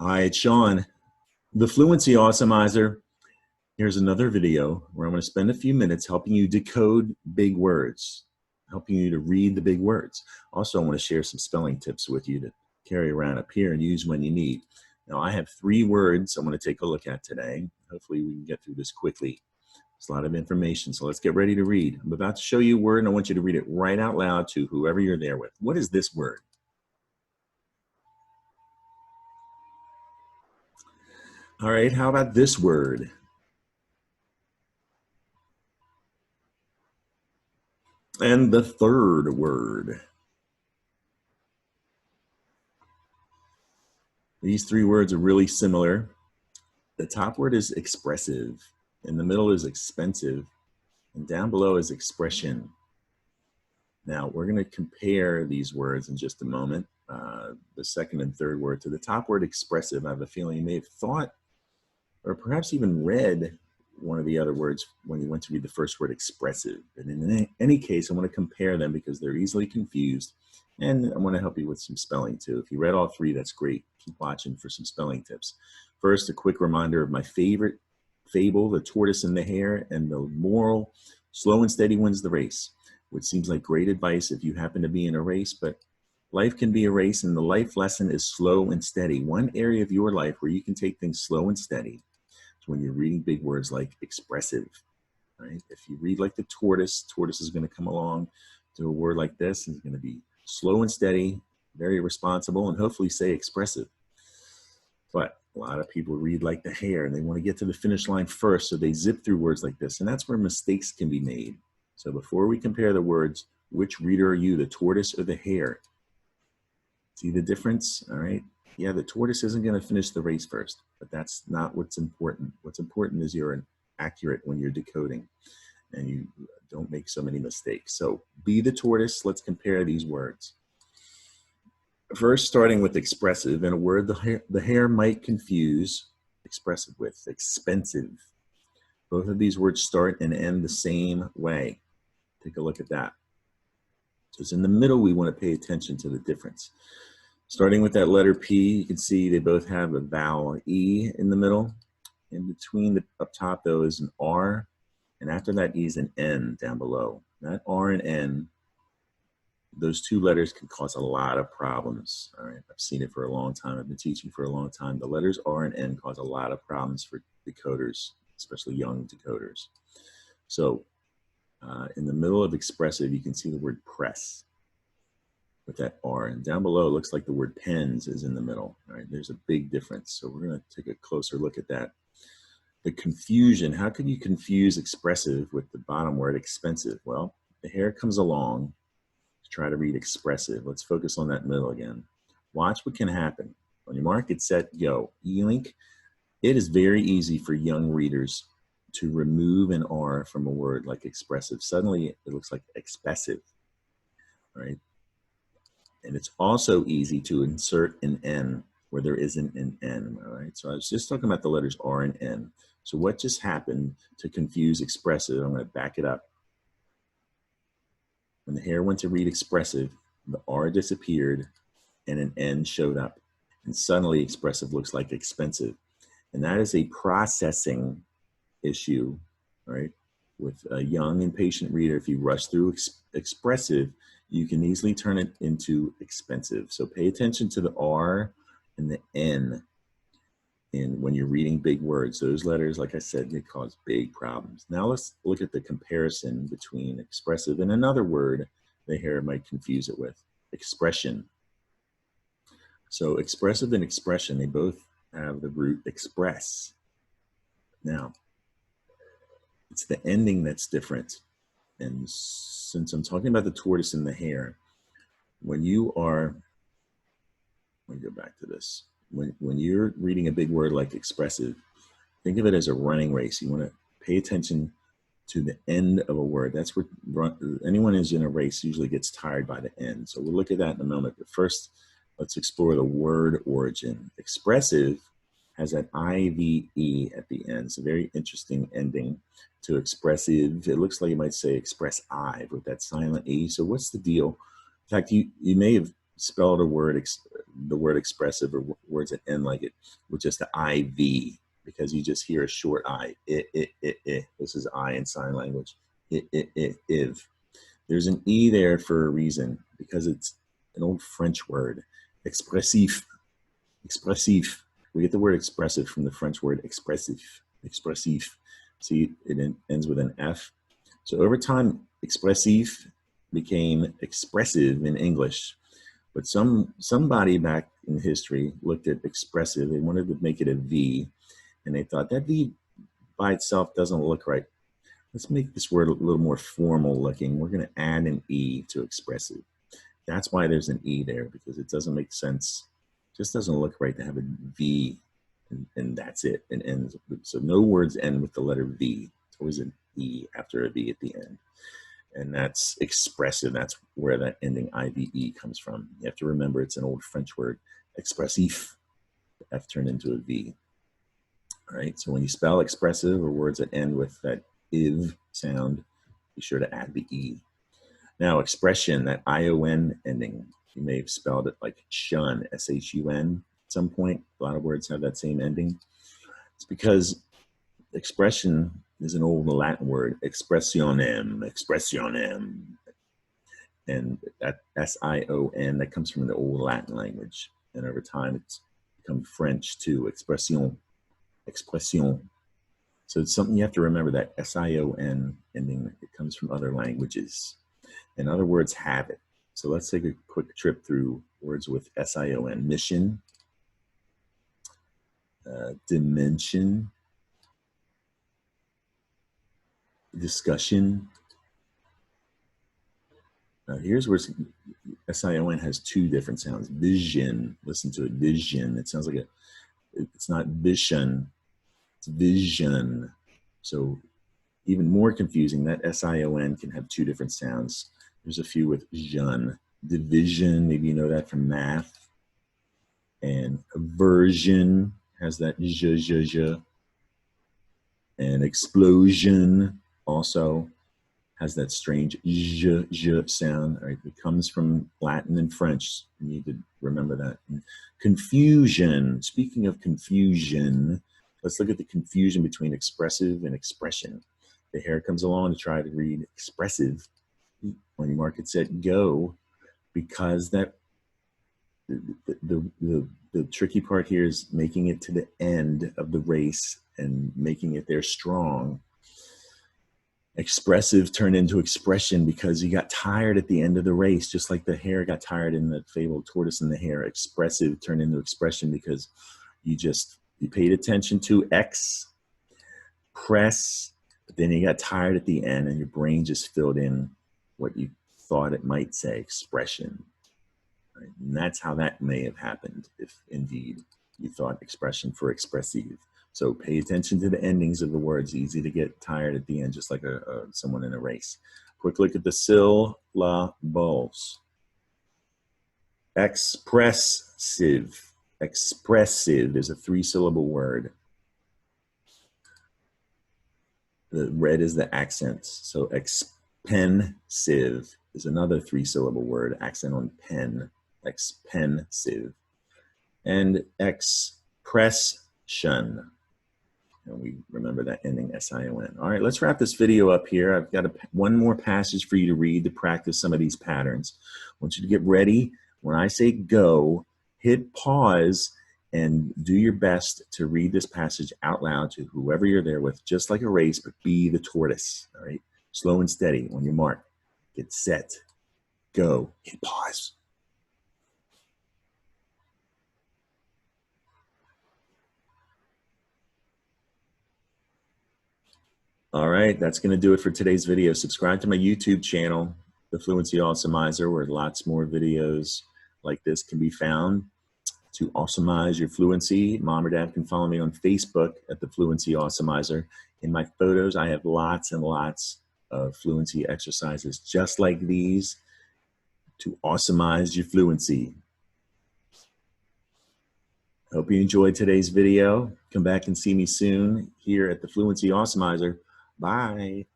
Hi, it's Sean, the Fluency Awesomeizer. Here's another video where I'm going to spend a few minutes helping you decode big words, helping you to read the big words. Also, I want to share some spelling tips with you to carry around up here and use when you need. Now, I have 3 words I'm going to take a look at today. Hopefully, we can get through this quickly. It's a lot of information, so let's get ready to read. I'm about to show you a word, and I want you to read it right out loud to whoever you're there with. What is this word? All right, how about this word? And the third word. These 3 words are really similar. The top word is expressive, in the middle is expensive, and down below is expression. Now, we're going to compare these words in just a moment, the second and third word. To the top word, expressive, I have a feeling you may have thought, or perhaps even read one of the other words when you went to read the first word, expressive. And in any case, I want to compare them because they're easily confused. And I want to help you with some spelling too. If you read all 3, that's great. Keep watching for some spelling tips. First, a quick reminder of my favorite fable, The Tortoise and the Hare, and the moral, slow and steady wins the race, which seems like great advice if you happen to be in a race, but life can be a race, and the life lesson is slow and steady. One area of your life where you can take things slow and steady when you're reading big words like expressive, right? If you read like the tortoise, tortoise is going to come along to a word like this and it's going to be slow and steady, very responsible, and hopefully say expressive. But a lot of people read like the hare and they want to get to the finish line first, so they zip through words like this, and that's where mistakes can be made. So before we compare the words, which reader are you, the tortoise or the hare? See the difference? All right. Yeah, the tortoise isn't going to finish the race first, but that's not what's important. What's important is you're accurate when you're decoding and you don't make so many mistakes. So be the tortoise. Let's compare these words. First, starting with expressive, in a word the hare might confuse expressive with expensive. Both of these words start and end the same way. Take a look at that. So it's in the middle, we want to pay attention to the difference. Starting with that letter P, you can see they both have a vowel E in the middle. In between, up top though, is an R, and after that E is an N down below. That R and N, those 2 letters can cause a lot of problems. All right, I've seen it for a long time. I've been teaching for a long time. The letters R and N cause a lot of problems for decoders, especially young decoders. So in the middle of expressive, you can see the word press with that R, and down below it looks like the word pens is in the middle. All right, there's a big difference. So we're going to take a closer look at that. The confusion, how can you confuse expressive with the bottom word expensive? Well, the hare comes along to try to read expressive. Let's focus on that middle again. Watch what can happen. On your mark, get set, go. E-link, it is very easy for young readers to remove an R from a word like expressive. Suddenly it looks like expressive, right? And it's also easy to insert an N where there isn't an N, all right? So I was just talking about the letters R and N. So what just happened to confuse expressive? I'm going to back it up. When the hare went to read expressive, the R disappeared and an N showed up. And suddenly expressive looks like expensive. And that is a processing issue, right? With a young, impatient reader, if you rush through expressive, you can easily turn it into expensive. So pay attention to the R and the N when you're reading big words. Those letters, like I said, they cause big problems. Now let's look at the comparison between expressive and another word the hare might confuse it with, expression. So expressive and expression, they both have the root express. Now, it's the ending that's different. And since I'm talking about the tortoise and the hare, when you are, let me go back to this. When you're reading a big word like expressive, think of it as a running race. You want to pay attention to the end of a word. That's where anyone who's in a race usually gets tired by the end. So we'll look at that in a moment. But first, let's explore the word origin. Expressive has that IVE at the end. It's a very interesting ending to expressive. It looks like you might say express I with that silent E. So what's the deal? In fact, you may have spelled a word the word expressive or words that end like it with just the IV, because you just hear a short I. This is I in sign language. If. There's an E there for a reason, because it's an old French word, expressif. Expressif. We get the word expressive from the French word expressif. Expressif. See, it ends with an F. So over time, expressif became expressive in English. But somebody back in history looked at expressive. They wanted to make it a V, and they thought that V by itself doesn't look right. Let's make this word a little more formal looking. We're going to add an E to expressive. That's why there's an E there, because it doesn't make sense. It just doesn't look right to have a V, and that's it. And ends. So no words end with the letter V. It's always an E after a V at the end. And that's expressive. That's where that ending IVE comes from. You have to remember it's an old French word, expressif. The F turned into a V. All right, so when you spell expressive or words that end with that IV sound, be sure to add the E. Now, expression, that ION ending, you may have spelled it like shun, S-H-U-N at some point. A lot of words have that same ending. It's because expression is an old Latin word, expressionem, expressionem. And that S-I-O-N, that comes from the old Latin language. And over time, it's become French too, expression, expression. So it's something you have to remember, that S-I-O-N ending, it comes from other languages. And other words have it. So let's take a quick trip through words with S-I-O-N. Mission, dimension, discussion. Now here's where S-I-O-N has two different sounds. Vision, listen to it, vision. It sounds like it's not vision, it's vision. So even more confusing, that S-I-O-N can have two different sounds. There's a few with jeune, division, maybe you know that from math. And aversion has that je. And explosion also has that strange je sound. Right? It comes from Latin and French. You need to remember that. And confusion, speaking of confusion, let's look at the confusion between expressive and expression. The hair comes along to try to read expressive. When you mark it set go, because that the tricky part here is making it to the end of the race and making it there strong. Expressive turned into expression because you got tired at the end of the race, just like the hare got tired in the fable Tortoise and the Hare. Expressive turned into expression because you paid attention to press, but then you got tired at the end and your brain just filled in what you thought it might say, expression. Right? And that's how that may have happened, if indeed you thought expression for expressive. So pay attention to the endings of the words. Easy to get tired at the end, just like someone in a race. Quick look at the syllables. Expressive. Expressive is a 3-syllable word. The red is the accents. So expensive is another 3-syllable word, accent on pen, expensive. And expression. And we remember that ending S-I-O-N. All right, let's wrap this video up here. I've got one more passage for you to read to practice some of these patterns. I want you to get ready. When I say go, hit pause and do your best to read this passage out loud to whoever you're there with, just like a race, but be the tortoise, all right? Slow and steady on your mark. Get set, go, hit pause. All right, that's going to do it for today's video. Subscribe to my YouTube channel, The Fluency Awesomizer, where lots more videos like this can be found to awesomize your fluency. Mom or dad can follow me on Facebook at The Fluency Awesomizer. In my photos, I have lots and lots of fluency exercises just like these to awesomize your fluency. Hope you enjoyed today's video. Come back and see me soon here at The Fluency Awesomizer. Bye.